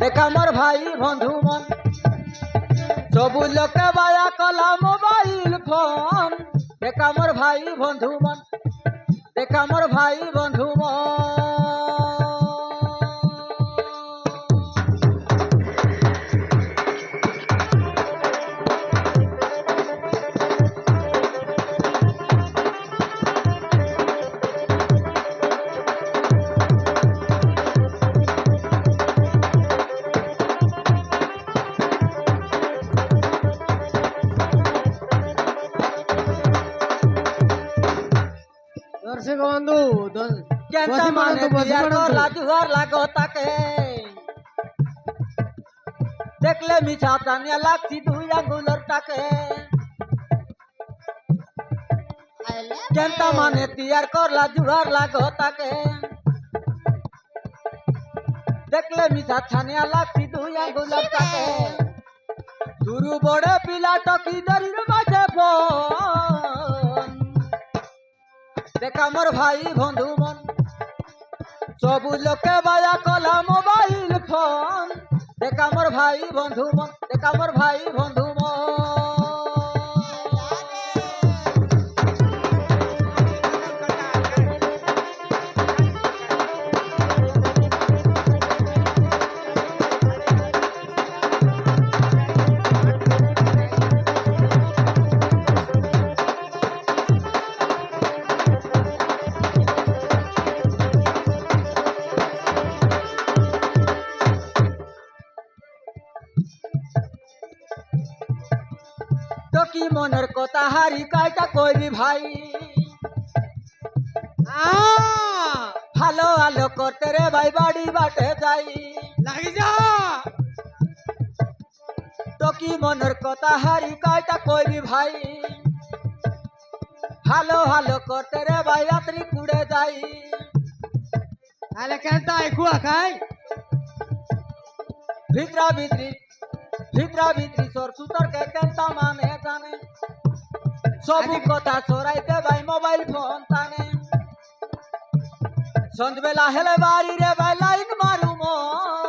দেখা মোর ভাই বন্ধু মন সবু লোকে বায়া কলা মোবাইল ফোন দেখা মোর ভাই বন্ধু মন দেখা মোর ভাই বন্ধু মন दर्शक बंधु केंता माने बियार करला जुहार लागो ताके देखले मिछा तानिया लागती दुई आंगुलर ताके केंता माने तियार करला जुहार लागो ताके देखले मिछा थानिया लागती दुई आंगुलर ताके शुरू बड़े पिला टकी दरिर बाजे फोन দেখা মোর ভাই বন্ধু মন সবু লোকে বায়া কলা মোবাইল ফোন দেখা মোর ভাই বন্ধু মন দেখা মোর ভাই বন্ধু মন তো কি মনের কথা হারি কাইটা কইবি ভাই ভালো আলো করতে রে ভাই বাড়ি বাটে যাই লাগি যা তো কি মনের কথা হারি কাইটা কইবি ভাই ভালো ভালো করতে রে ভাই রাত্রি কুড়ে যাই তাহলে কেনটা খুয়া খাই ভিতরা ভিতরি সর সুতর কে কেনতা মানে জানে সবু কথা সরাইতে ভাই মোবাইল ফোন টানে সন্ধ্যবেলা হেলে বাড়ি রে ভাই লাইন মারু মন